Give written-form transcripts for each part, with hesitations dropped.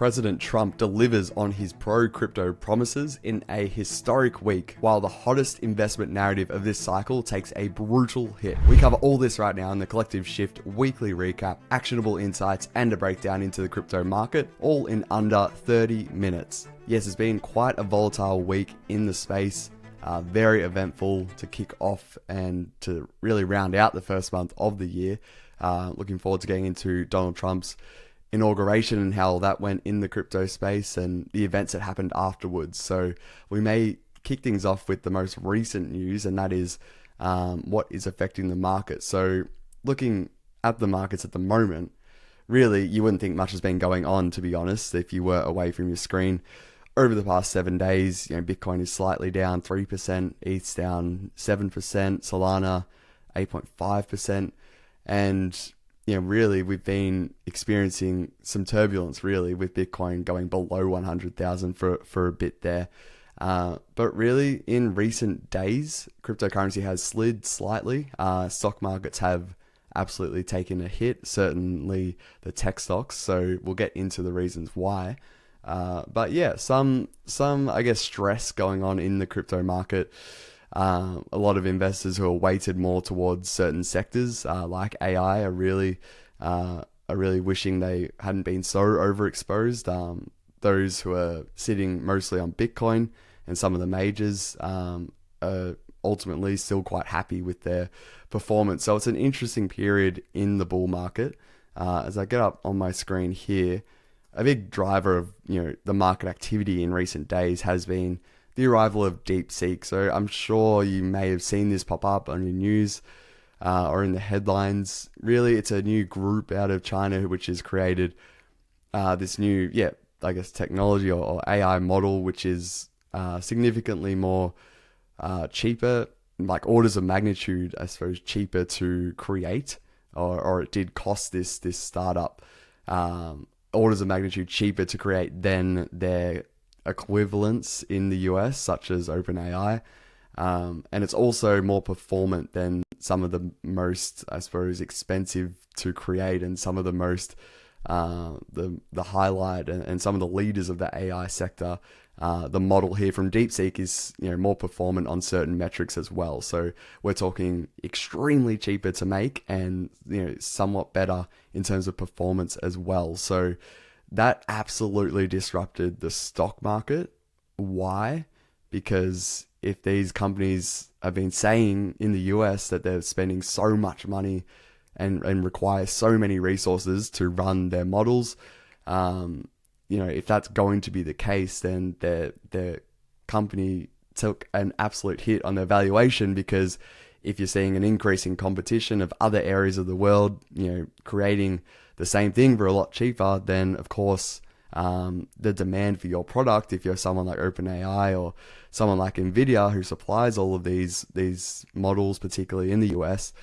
President Trump delivers on his pro-crypto promises in a historic week, while the hottest investment narrative of this cycle takes a brutal hit. We cover all this right now in the Collective Shift weekly recap, actionable insights, and a breakdown into the crypto market, all in under 30 minutes. Yes, it's been quite a volatile week in the space, very eventful to kick off and to really round out the first month of the year. Looking forward to getting into Donald Trump's inauguration and how that went in the crypto space and the events that happened afterwards. So we may kick things off with the most recent news, and that is what is affecting the market. So looking at the markets at the moment, really you wouldn't think much has been going on, to be honest, if you were away from your screen. Over the past 7 days, Bitcoin is slightly down 3%, ETH's down 7%, Solana 8.5%, and really, we've been experiencing some turbulence, really, with Bitcoin going below 100,000 for a bit there. But really, in recent days, cryptocurrency has slid slightly. Stock markets have absolutely taken a hit, certainly the tech stocks. So we'll get into the reasons why. But yeah, some I guess stress going on in the crypto market. A lot of investors who are weighted more towards certain sectors, like AI, are really wishing they hadn't been so overexposed. Those who are sitting mostly on Bitcoin and some of the majors are ultimately still quite happy with their performance. So it's an interesting period in the bull market. As I get up on my screen here, a big driver of the market activity in recent days has been the arrival of DeepSeek. So I'm sure you may have seen this pop up on your news or in the headlines. Really, it's a new group out of China which has created this new, technology or AI model, which is significantly more cheaper, like orders of magnitude, I suppose, cheaper to create, or it did cost this startup orders of magnitude cheaper to create than their equivalents in the US, such as OpenAI, and it's also more performant than some of the most, I suppose, expensive to create, and some of the most the highlight and some of the leaders of the AI sector. The model here from DeepSeek is more performant on certain metrics as well. So we're talking extremely cheaper to make and somewhat better in terms of performance as well. So that absolutely disrupted the stock market. Why? Because if these companies have been saying in the US that they're spending so much money and require so many resources to run their models, if that's going to be the case, then their company took an absolute hit on their valuation, because if you're seeing an increase in competition of other areas of the world, creating the same thing for a lot cheaper, then of course the demand for your product, if you're someone like OpenAI or someone like Nvidia who supplies all of these models, particularly in the US,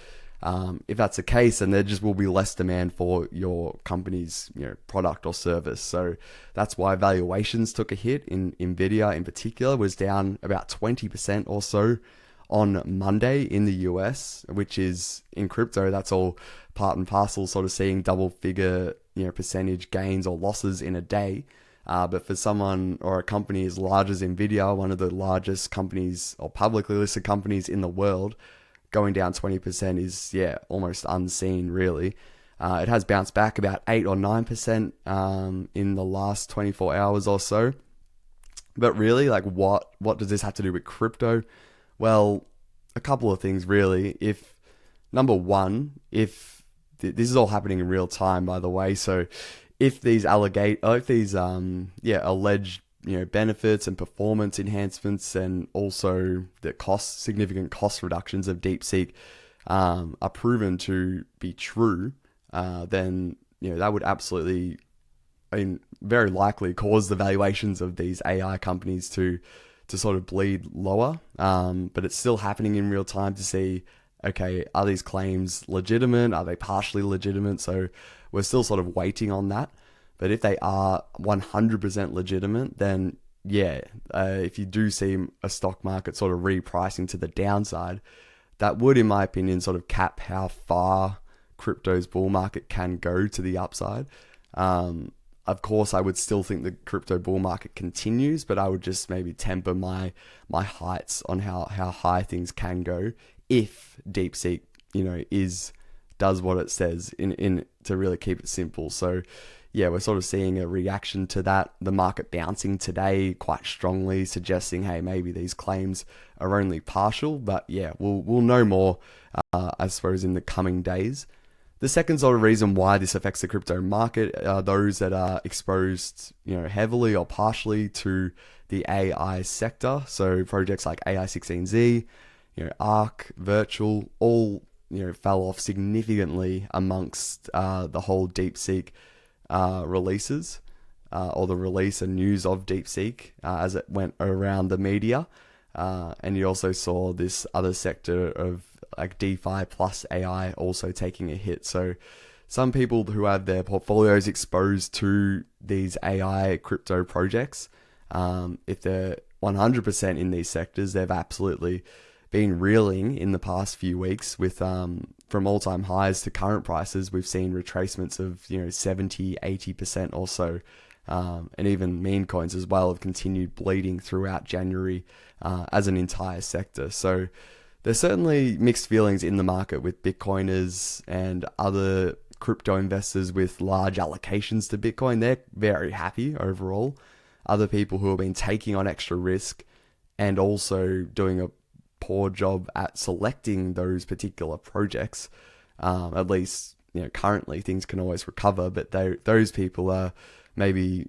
if that's the case, then there just will be less demand for your company's product or service. So that's why valuations took a hit. In Nvidia in particular was down about 20% or so on Monday in the US, which is, in crypto, that's all part and parcel, sort of seeing double figure percentage gains or losses in a day. But for someone or a company as large as Nvidia, one of the largest companies or publicly listed companies in the world, going down 20% is almost unseen, really. It has bounced back about 8 or 9% in the last 24 hours or so. But really, what does this have to do with crypto? Well, a couple of things, really. Number one, this is all happening in real time, by the way. So if these alleged benefits and performance enhancements, and also the significant cost reductions of DeepSeek are proven to be true, then that would absolutely, very likely cause the valuations of these AI companies to sort of bleed lower. But it's still happening in real time to see, okay, are these claims legitimate? Are they partially legitimate? So we're still sort of waiting on that. But if they are 100% legitimate, then if you do see a stock market sort of repricing to the downside, that would, in my opinion, sort of cap how far crypto's bull market can go to the upside. of course, I would still think the crypto bull market continues, but I would just maybe temper my heights on how high things can go if DeepSeek, does what it says in to really keep it simple. So yeah, we're sort of seeing a reaction to that. The market bouncing today quite strongly, suggesting, hey, maybe these claims are only partial. But yeah, we'll know more, I suppose, in the coming days. The second sort of reason why this affects the crypto market are those that are exposed, heavily or partially to the AI sector. So projects like AI16Z, Arc, Virtual, all fell off significantly amongst the whole DeepSeek releases, or the release and news of DeepSeek as it went around the media. And you also saw this other sector of like DeFi plus AI also taking a hit. So some people who have their portfolios exposed to these AI crypto projects, if they're 100% in these sectors, they've absolutely been reeling in the past few weeks with from all-time highs to current prices. We've seen retracements of 70-80% or so, and even meme coins as well have continued bleeding throughout January as an entire sector. So there's certainly mixed feelings in the market with Bitcoiners and other crypto investors with large allocations to Bitcoin. They're very happy overall. Other people who have been taking on extra risk and also doing a poor job at selecting those particular projects, at least currently. Things can always recover, but those people are maybe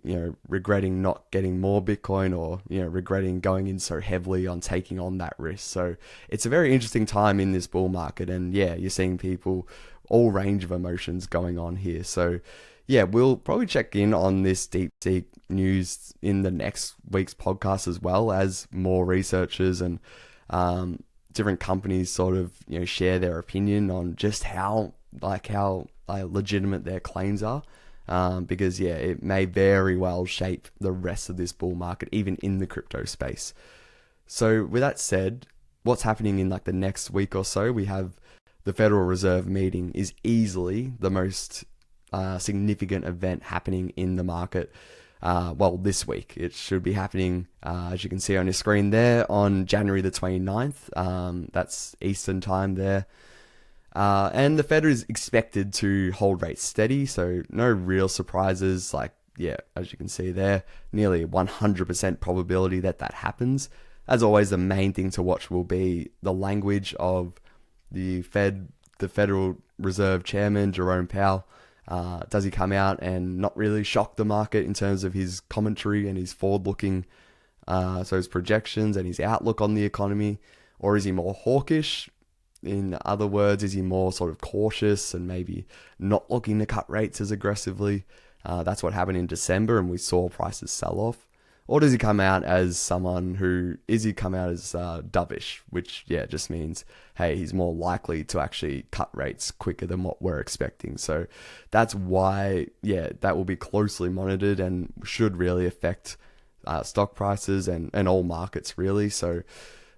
regretting not getting more Bitcoin, or regretting going in so heavily on taking on that risk. So it's a very interesting time in this bull market, and yeah, you're seeing people, all range of emotions going on here. So yeah, we'll probably check in on this DeepSeek news in the next week's podcast, as well as more researchers and different companies sort of share their opinion on just how legitimate their claims are, because yeah, it may very well shape the rest of this bull market, even in the crypto space. So with that said, what's happening in like the next week or so? We have the Federal Reserve meeting is easily the most significant event happening in the market. This week. It should be happening, as you can see on your screen there, on January the 29th. That's Eastern time there. And the Fed is expected to hold rates steady, so no real surprises. Like, yeah, as you can see there, nearly 100% probability that happens. As always, the main thing to watch will be the language of the Federal Reserve Chairman, Jerome Powell. Does he come out and not really shock the market in terms of his commentary and his forward-looking, so his projections and his outlook on the economy? Or is he more hawkish? In other words, is he more sort of cautious and maybe not looking to cut rates as aggressively? That's what happened in December, and we saw prices sell off. Or does he come out as dovish, which just means, hey, he's more likely to actually cut rates quicker than what we're expecting. So that's why, that will be closely monitored and should really affect stock prices and all markets really. So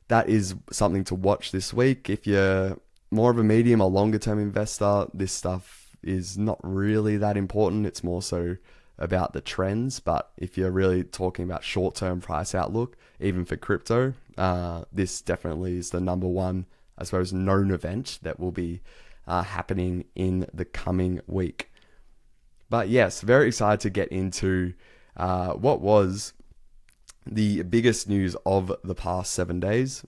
that is something to watch this week. If you're more of a medium or longer term investor, this stuff is not really that important. It's more so about the trends. But if you're really talking about short-term price outlook, even for crypto, this definitely is the number one, I suppose, known event that will be happening in the coming week. But yes, very excited to get into what was the biggest news of the past 7 days,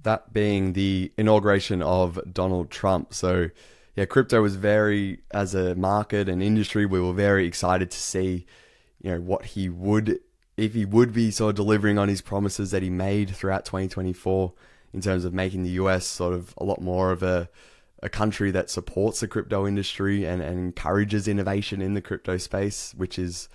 that being the inauguration of Donald Trump. So yeah, crypto was as a market and industry, we were very excited to see, what if he would be sort of delivering on his promises that he made throughout 2024 in terms of making the US sort of a lot more of a country that supports the crypto industry and encourages innovation in the crypto space, which is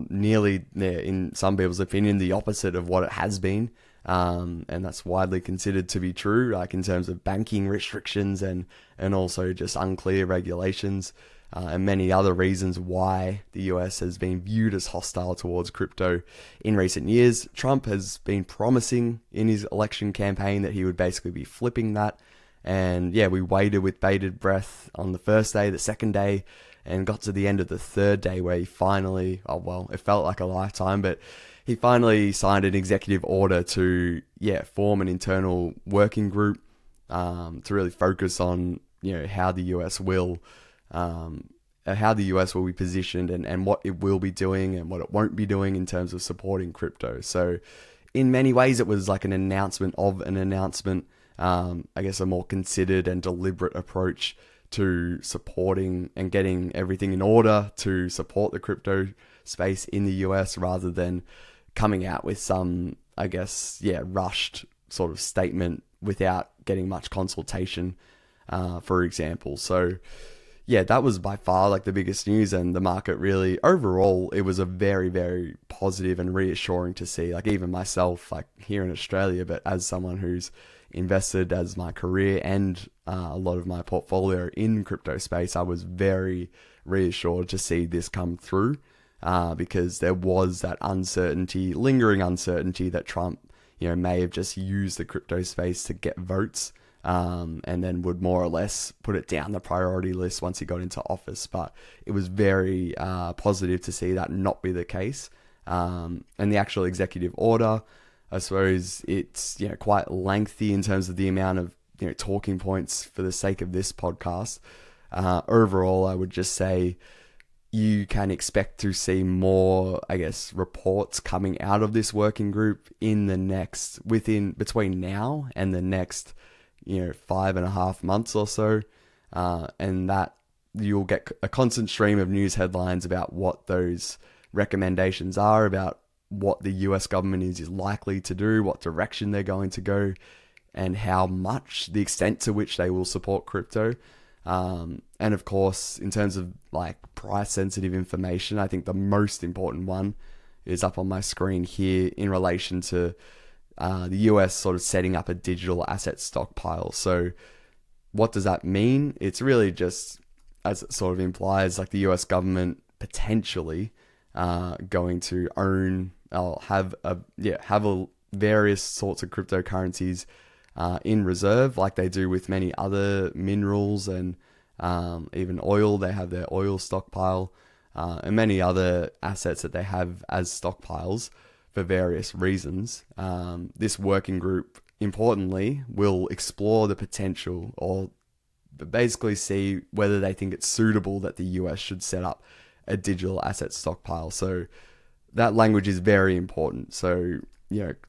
nearly, in some people's opinion, the opposite of what it has been. And that's widely considered to be true, like in terms of banking restrictions and also just unclear regulations, and many other reasons why the US has been viewed as hostile towards crypto in recent years. Trump has been promising in his election campaign that he would basically be flipping that. And yeah, we waited with bated breath on the first day, the second day, and got to the end of the third day where he finally, oh well, it felt like a lifetime, but he finally signed an executive order to, form an internal working group to really focus on, how the US will be positioned and what it will be doing and what it won't be doing in terms of supporting crypto. So in many ways, it was like an announcement of an announcement, I guess a more considered and deliberate approach to supporting and getting everything in order to support the crypto space in the US, rather than coming out with some, I guess, rushed sort of statement without getting much consultation, for example. So that was by far like the biggest news, and the market really, overall, it was a very, very positive and reassuring to see. Like even myself, like here in Australia, but as someone who's invested as my career and a lot of my portfolio in crypto space, I was very reassured to see this come through, because there was that uncertainty, lingering uncertainty that Trump, may have just used the crypto space to get votes, and then would more or less put it down the priority list once he got into office. But it was very positive to see that not be the case. And the actual executive order, I suppose it's quite lengthy in terms of the amount of talking points for the sake of this podcast. Overall, I would just say you can expect to see more, I guess, reports coming out of this working group in the next, between now and the next, 5.5 months or so. And that you'll get a constant stream of news headlines about what those recommendations are, about what the US government is likely to do, what direction they're going to go, and how much, the extent to which they will support crypto. And of course, in terms of like price sensitive information, I think the most important one is up on my screen here in relation to the US sort of setting up a digital asset stockpile. So what does that mean? It's really just, as it sort of implies, like the US government potentially going to own, have various sorts of cryptocurrencies in reserve, like they do with many other minerals and even oil. They have their oil stockpile and many other assets that they have as stockpiles for various reasons. This working group, importantly, will explore the potential, or basically see whether they think it's suitable that the US should set up a digital asset stockpile. So that language is very important. So,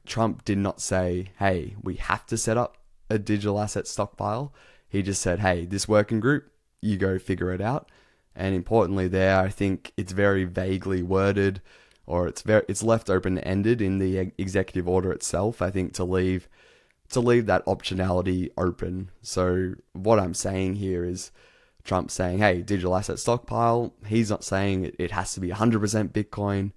Trump did not say, hey, we have to set up a digital asset stockpile. He just said, hey, this working group, you go figure it out. And importantly there, I think it's very vaguely worded, or it's left open-ended in the executive order itself, I think, to leave that optionality open. So what I'm saying here is Trump saying, hey, digital asset stockpile. He's not saying it has to be 100% Bitcoin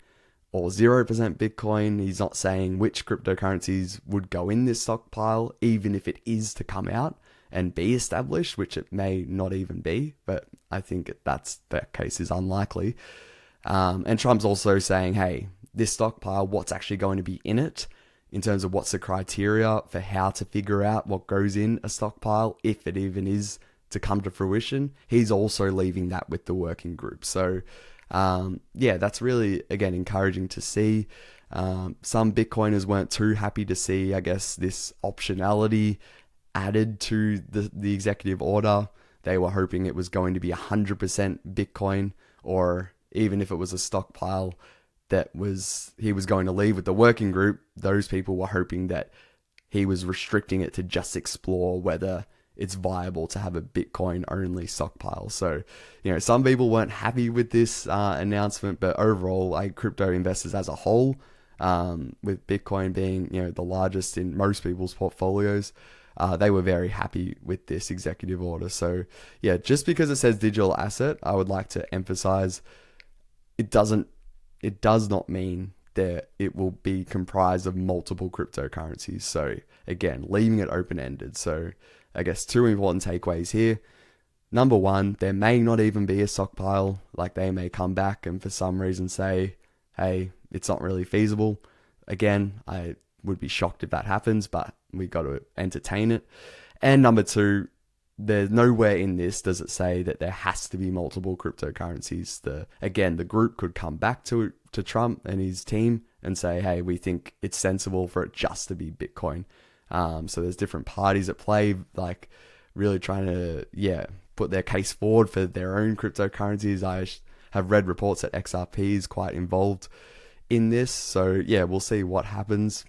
or 0% Bitcoin. He's not saying which cryptocurrencies would go in this stockpile, even if it is to come out and be established, which it may not even be, but I think that case is unlikely. And Trump's also saying, hey, this stockpile, what's actually going to be in it, in terms of what's the criteria for how to figure out what goes in a stockpile, if it even is to come to fruition. He's also leaving that with the working group. So that's really, again, encouraging to see. Some Bitcoiners weren't too happy to see, I guess, this optionality added to the executive order. They were hoping it was going to be 100% Bitcoin, or even if it was a stockpile that he was going to leave with the working group, those people were hoping that he was restricting it to just explore whether it's viable to have a Bitcoin only stockpile. So, some people weren't happy with this announcement, but overall, like crypto investors as a whole, with Bitcoin being, the largest in most people's portfolios, they were very happy with this executive order. So just because it says digital asset, I would like to emphasize it does not mean that it will be comprised of multiple cryptocurrencies. So again, leaving it open-ended. So I guess two important takeaways here. Number one, there may not even be a stockpile. Like they may come back and for some reason say, hey, it's not really feasible. Again, I would be shocked if that happens, but we got to entertain it. And number two, there's nowhere in this does it say that there has to be multiple cryptocurrencies. The group could come back to Trump and his team and say, hey, we think it's sensible for it just to be Bitcoin. So there's different parties at play, like really trying to, put their case forward for their own cryptocurrencies. I have read reports that XRP is quite involved in this. So we'll see what happens.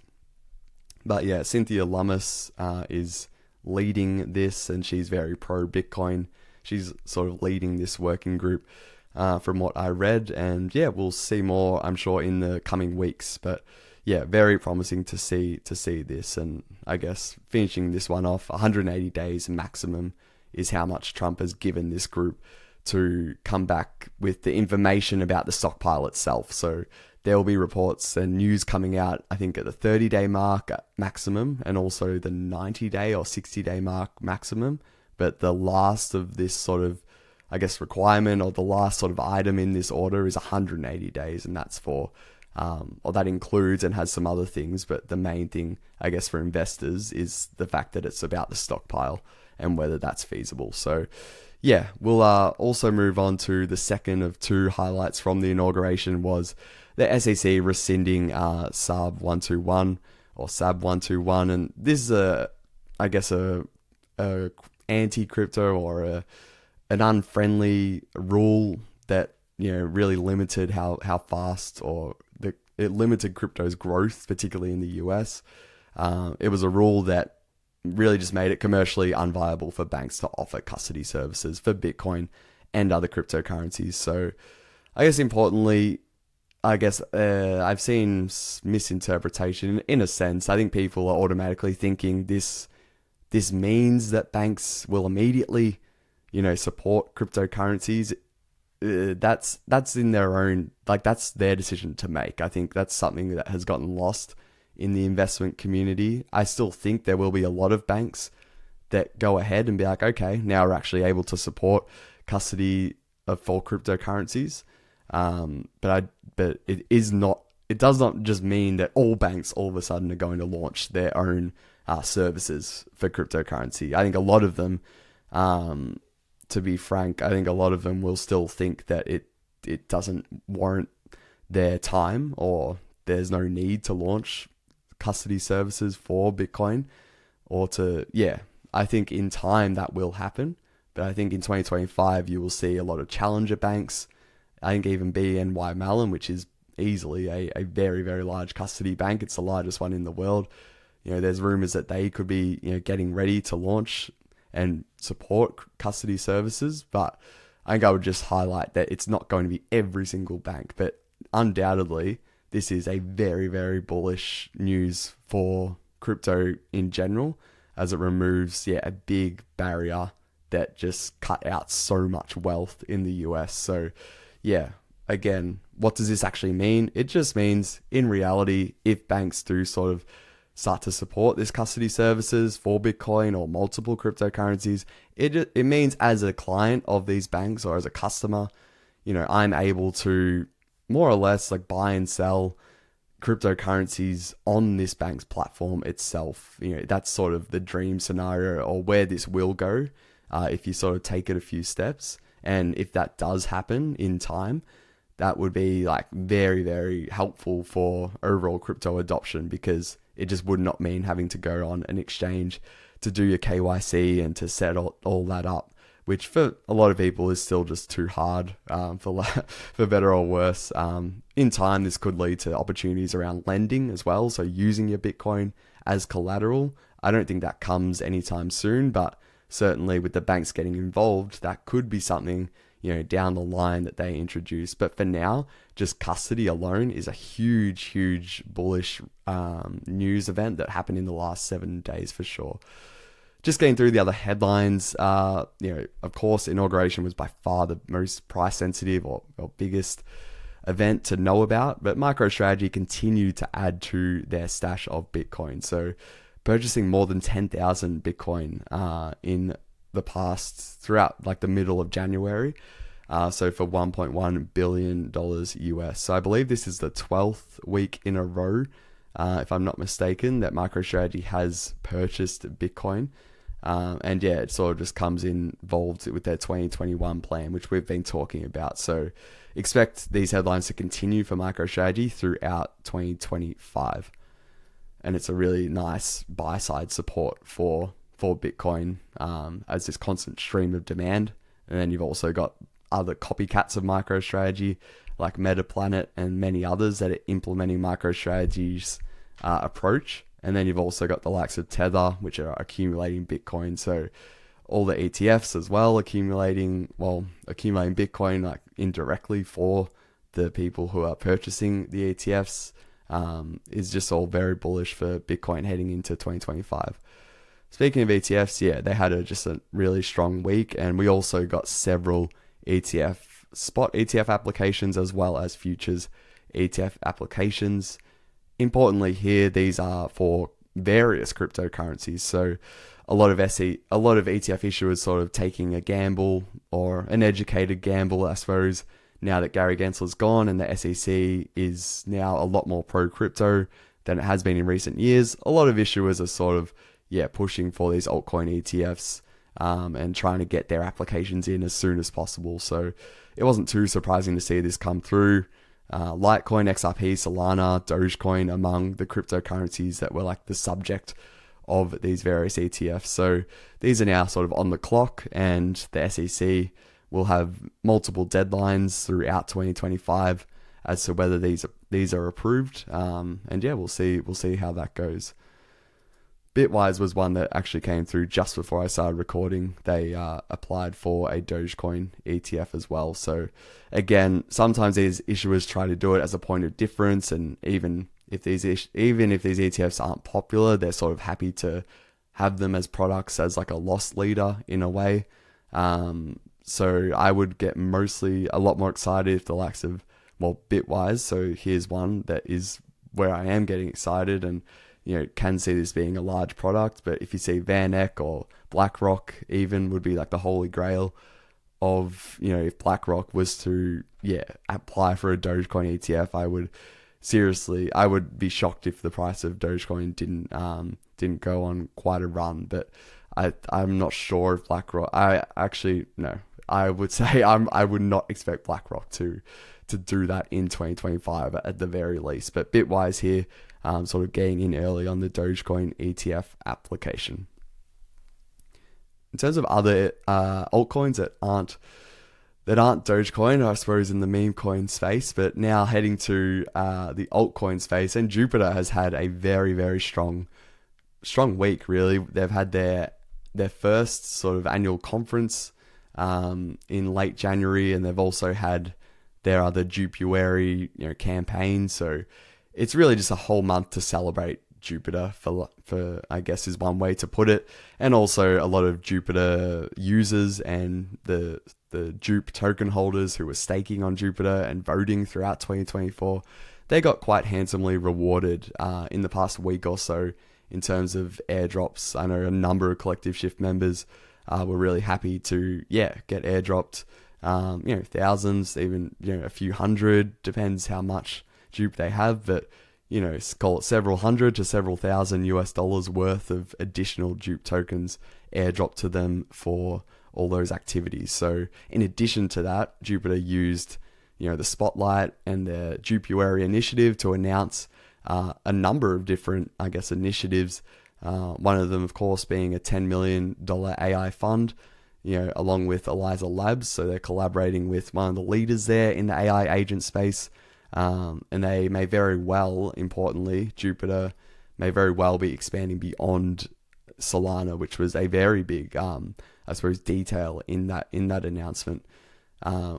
But Cynthia Lummis is leading this, and she's very pro Bitcoin. She's sort of leading this working group from what I read. And we'll see more, I'm sure, in the coming weeks. But very promising to see this. And I guess finishing this one off, 180 days maximum is how much Trump has given this group to come back with the information about the stockpile itself. So there will be reports and news coming out, I think, at the 30-day mark maximum, and also the 90-day or 60-day mark maximum. But the last of this sort of, I guess, requirement, or the last sort of item in this order, is 180 days. And that's for, or that includes and has some other things. But the main thing, I guess, for investors is the fact that it's about the stockpile and whether that's feasible. So we'll also move on to the second of two highlights from the inauguration, was the SEC rescinding SAB 121 or SAB 121. And this is I guess a anti-crypto or an unfriendly rule that, really limited how fast, or it limited crypto's growth, particularly in the US. It was a rule that really just made it commercially unviable for banks to offer custody services for Bitcoin and other cryptocurrencies. So I guess importantly, I've seen misinterpretation in a sense. I think people are automatically thinking this means that banks will immediately, support cryptocurrencies. That's in their own, that's their decision to make. I think that's something that has gotten lost in the investment community. I still think there will be a lot of banks that go ahead and be like, okay, now we're actually able to support custody for cryptocurrencies. But it does not just mean that all banks all of a sudden are going to launch their own services for cryptocurrency. I think a lot of them, to be frank, I think a lot of them will still think that it doesn't warrant their time, or there's no need to launch custody services for Bitcoin, or I think in time that will happen. But I think in 2025, you will see a lot of challenger banks. I think even BNY Mellon, which is easily a very, very large custody bank. It's the largest one in the world. There's rumors that they could be, getting ready to launch and support custody services. But I think I would just highlight that it's not going to be every single bank, but undoubtedly, this is a very, very bullish news for crypto in general, as it removes, a big barrier that just cut out so much wealth in the US. So, again, what does this actually mean? It just means, in reality, if banks do sort of start to support this custody services for Bitcoin or multiple cryptocurrencies, it means as a client of these banks, or as a customer, I'm able to more or less buy and sell cryptocurrencies on this bank's platform itself. That's sort of the dream scenario, or where this will go if you sort of take it a few steps. And if that does happen in time, that would be very, very helpful for overall crypto adoption, because it just would not mean having to go on an exchange to do your KYC and to set all that up, which for a lot of people is still just too hard, for better or worse. In time, this could lead to opportunities around lending as well. So using your Bitcoin as collateral. I don't think that comes anytime soon, but certainly with the banks getting involved, that could be something, down the line that they introduce. But for now, just custody alone is a huge, huge bullish news event that happened in the last 7 days for sure. Just getting through the other headlines, of course, inauguration was by far the most price sensitive or biggest event to know about, but MicroStrategy continued to add to their stash of Bitcoin. So purchasing more than 10,000 Bitcoin in the past, throughout the middle of January. So for $1.1 billion US. So I believe this is the 12th week in a row, if I'm not mistaken, that MicroStrategy has purchased Bitcoin. And yeah, it sort of just comes involved with their 2021 plan, which we've been talking about. So expect these headlines to continue for MicroStrategy throughout 2025. And it's a really nice buy-side support for Bitcoin as this constant stream of demand. And then you've also got other copycats of MicroStrategy like MetaPlanet and many others that are implementing MicroStrategy's approach. And then you've also got the likes of Tether, which are accumulating Bitcoin. So all the ETFs as well accumulating Bitcoin like indirectly for the people who are purchasing the ETFs is just all very bullish for Bitcoin heading into 2025. Speaking of ETFs, yeah, they had just a really strong week, and we also got several spot ETF applications as well as futures ETF applications. Importantly here, these are for various cryptocurrencies. So a lot of ETF issuers sort of taking a gamble, or an educated gamble, I suppose, now that Gary Gensler's gone and the SEC is now a lot more pro-crypto than it has been in recent years. A lot of issuers are sort of, pushing for these altcoin ETFs and trying to get their applications in as soon as possible. So it wasn't too surprising to see this come through. Litecoin, XRP, Solana, Dogecoin among the cryptocurrencies that were like the subject of these various ETFs. So these are now sort of on the clock, and the SEC will have multiple deadlines throughout 2025 as to whether these are approved. And yeah, we'll see how that goes. Bitwise was one that actually came through just before I started recording. They applied for a Dogecoin ETF as well. So again, sometimes these issuers try to do it as a point of difference, and even if these ETFs aren't popular, they're sort of happy to have them as products as like a loss leader in a way. So I would get mostly a lot more excited if the likes of Bitwise. So here's one that is where I am getting excited, and can see this being a large product. But if you see VanEck or BlackRock even would be like the holy grail of, if BlackRock was to, apply for a Dogecoin ETF, I would be shocked if the price of Dogecoin didn't go on quite a run. But I'm not sure if BlackRock, I would say I would not expect BlackRock to do that in 2025 at the very least. But Bitwise here, sort of getting in early on the Dogecoin ETF application. In terms of other altcoins that aren't Dogecoin, I suppose in the meme coin space, but now heading to the altcoin space, and Jupiter has had a very, very strong week, really. They've had their first sort of annual conference in late January, and they've also had their other Jupuary campaign. So it's really just a whole month to celebrate Jupiter for I guess is one way to put it. And also a lot of Jupiter users and the Jupe token holders who were staking on Jupiter and voting throughout 2024, they got quite handsomely rewarded in the past week or so in terms of airdrops. I know a number of Collective Shift members were really happy to get airdropped thousands, even a few hundred, depends how much Jupe they have, but call it several hundred to several thousand US$ worth of additional Jupe tokens airdropped to them for all those activities. So in addition to that, Jupiter used the Spotlight and the Jupuary initiative to announce a number of different, I guess, initiatives. One of them, of course, being a $10 million AI fund, along with Eliza Labs. So they're collaborating with one of the leaders there in the AI agent space. And they may very well, importantly, Jupiter may very well be expanding beyond Solana, which was a very big, detail in that announcement.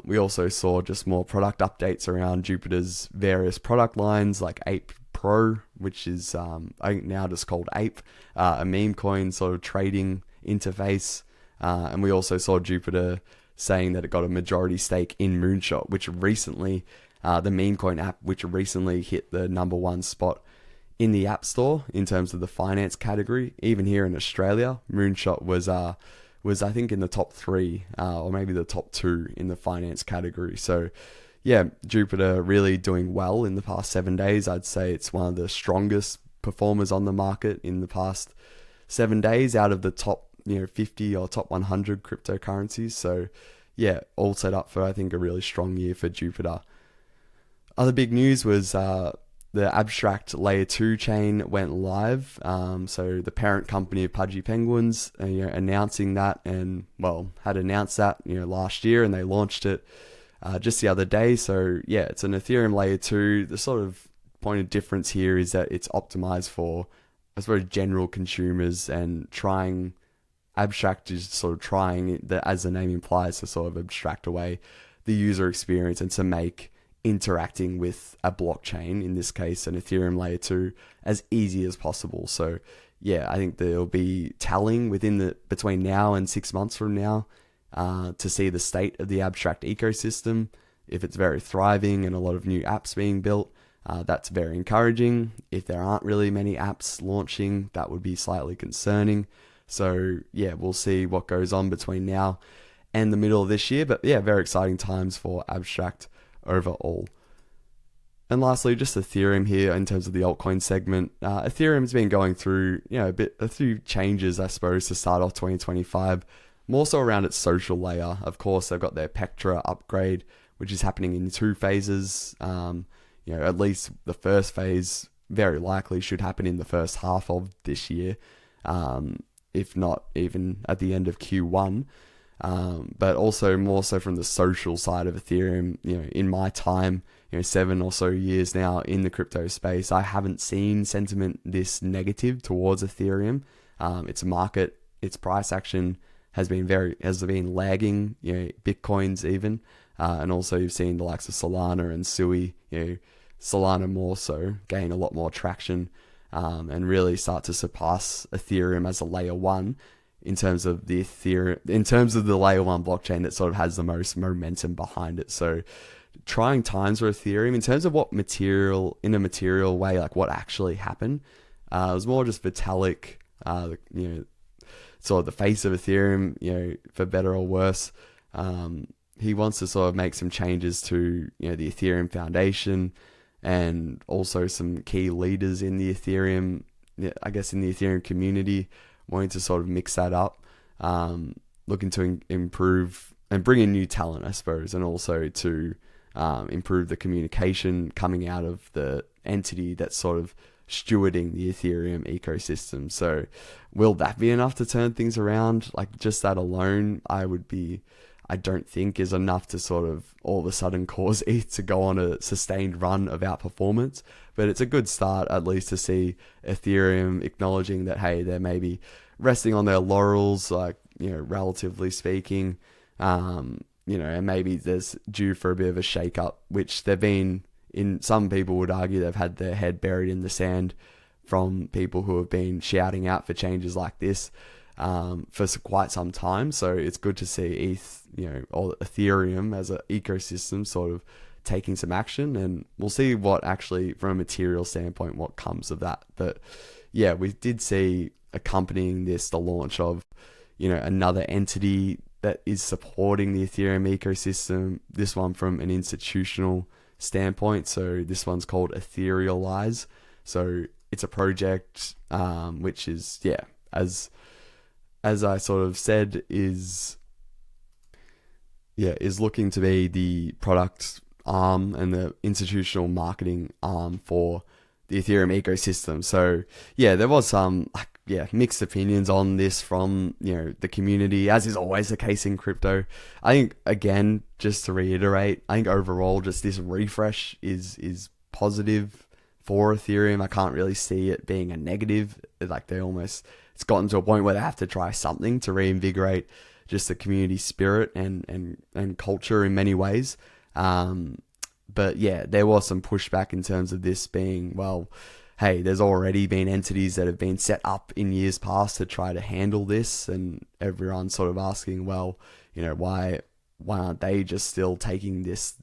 We also saw just more product updates around Jupiter's various product lines, like Ape Pro, which is I think now just called Ape, a meme coin sort of trading interface. And we also saw Jupiter saying that it got a majority stake in Moonshot, which recently, the meme coin app, which recently hit the #1 spot in the App Store in terms of the finance category. Even here in Australia, Moonshot was I think in the top 3 or maybe the top 2 in the finance category. So yeah, Jupiter really doing well in the past 7 days. I'd say it's one of the strongest performers on the market in the past 7 days out of the top 50 or top 100 cryptocurrencies. So yeah, all set up for, I think, a really strong year for Jupiter. Other big news was the Abstract Layer 2 chain went live. So the parent company of Pudgy Penguins, announcing that, and had announced that last year, and they launched it just the other day. So yeah, it's an Ethereum Layer 2. The sort of point of difference here is that it's optimized for, I suppose, general consumers, and Abstract is sort of trying, as the name implies, to sort of abstract away the user experience and to make interacting with a blockchain, in this case an Ethereum Layer 2, as easy as possible. So yeah, I think there'll be telling between now and 6 months from now to see the state of the Abstract ecosystem. If it's very thriving and a lot of new apps being built, that's very encouraging. If there aren't really many apps launching, that would be slightly concerning. So yeah, we'll see what goes on between now and the middle of this year. But yeah, very exciting times for Abstract overall. And lastly, just Ethereum here in terms of the altcoin segment. Ethereum's been going through a few changes, I suppose, to start off 2025, more so around its social layer. Of course, they've got their Pectra upgrade, which is happening in 2 phases. At least the first phase very likely should happen in the first half of this year, if not even at the end of Q1. But also more so from the social side of Ethereum. In my time, 7 or so years now in the crypto space, I haven't seen sentiment this negative towards Ethereum. Its market, its price action has been lagging, Bitcoins even, and also you've seen the likes of Solana and Sui, Solana more so, gain a lot more traction, and really start to surpass Ethereum as a layer 1. In terms of the layer 1 blockchain that sort of has the most momentum behind it. So trying times for Ethereum in terms of in a material way, like what actually happened. It was more just Vitalik, sort of the face of Ethereum, for better or worse. He wants to sort of make some changes to, the Ethereum Foundation, and also some key leaders in the Ethereum, I guess in the Ethereum community, wanting to sort of mix that up, looking to improve and bring in new talent, I suppose, and also to improve the communication coming out of the entity that's sort of stewarding the Ethereum ecosystem. So will that be enough to turn things around? Like, just that alone, I don't think is enough to sort of all of a sudden cause ETH to go on a sustained run of outperformance. But it's a good start, at least, to see Ethereum acknowledging that, hey, they're maybe resting on their laurels, like, relatively speaking, and maybe there's due for a bit of a shake-up, which they've been, some people would argue they've had their head buried in the sand from people who have been shouting out for changes like this for quite some time. So it's good to see ETH, or Ethereum as an ecosystem sort of taking some action, and we'll see what actually, from a material standpoint, what comes of that. But yeah, we did see accompanying this the launch of another entity that is supporting the Ethereum ecosystem, this one from an institutional standpoint. So this one's called Etherealize. So it's a project which is, as I sort of said, is looking to be the product arm and the institutional marketing arm for the Ethereum ecosystem. So yeah, there was some mixed opinions on this from the community, as is always the case in crypto. I think, again, just to reiterate, I think overall just this refresh is positive for Ethereum. I can't really see it being a negative. Like, it's gotten to a point where they have to try something to reinvigorate just the community spirit and culture in many ways. But yeah, there was some pushback in terms of this being, well, hey, there's already been entities that have been set up in years past to try to handle this, and everyone's sort of asking, well, why aren't they just still taking this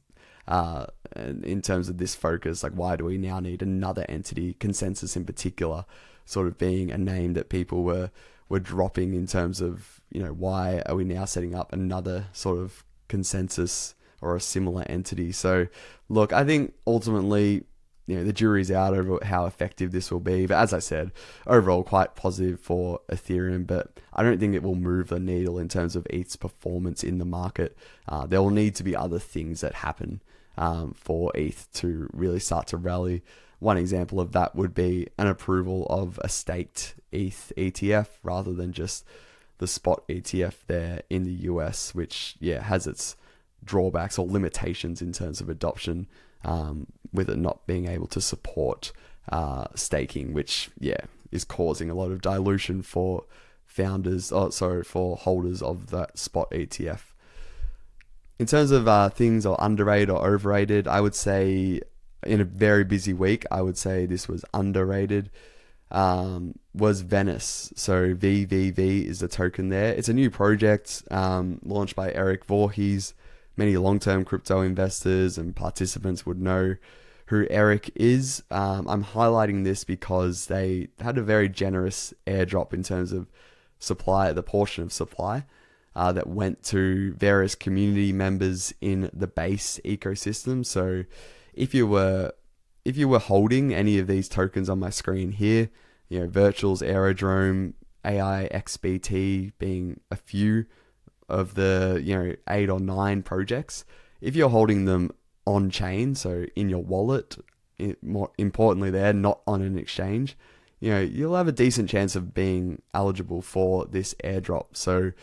in terms of this focus? Like, why do we now need another entity, Consensus in particular, sort of being a name that people were dropping in terms of, why are we now setting up another sort of Consensus or a similar entity? So look, I think ultimately, the jury's out over how effective this will be. But as I said, overall quite positive for Ethereum, but I don't think it will move the needle in terms of ETH's performance in the market. There will need to be other things that happen for ETH to really start to rally. One example of that would be an approval of a staked ETH ETF rather than just the spot ETF there in the US, which has its drawbacks or limitations in terms of adoption, with it not being able to support staking, which is causing a lot of dilution for for holders of that spot ETF. In terms of things are underrated or overrated, I would say in a very busy week, I would say this was underrated. Was Venice. So VVV is the token there. It's a new project launched by Eric Voorhees. Many long-term crypto investors and participants would know who Eric is. I'm highlighting this because they had a very generous airdrop in terms of supply, the portion of supply that went to various community members in the base ecosystem. So if you were holding any of these tokens on my screen here, Virtuals, Aerodrome, AI, XBT being a few of the 8 or 9 projects, if you're holding them on chain, so in your wallet, more importantly there, not on an exchange, you'll have a decent chance of being eligible for this airdrop. So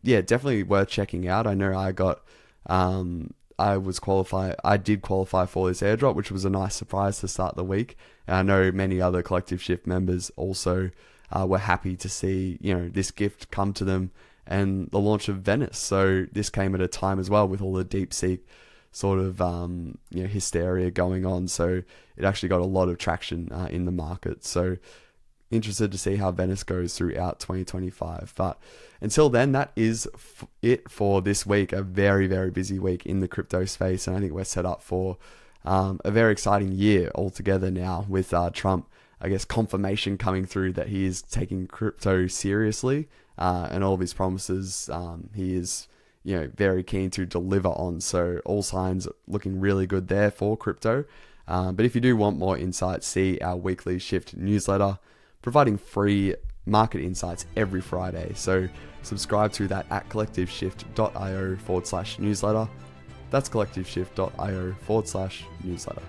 definitely worth checking out. I know I did qualify for this airdrop, which was a nice surprise to start the week. And I know many other Collective Shift members also were happy to see, this gift come to them and the launch of Venice. So this came at a time as well with all the DeepSeek sort of, hysteria going on. So it actually got a lot of traction in the market. So interested to see how Venice goes throughout 2025. But until then, that is it for this week. A very, very busy week in the crypto space. And I think we're set up for a very exciting year altogether now with Trump, I guess, confirmation coming through that he is taking crypto seriously, and all of his promises he is very keen to deliver on. So all signs looking really good there for crypto. But if you do want more insights, see our weekly Shift newsletter, providing free market insights every Friday. So subscribe to that at collectiveshift.io/newsletter. That's collectiveshift.io/newsletter.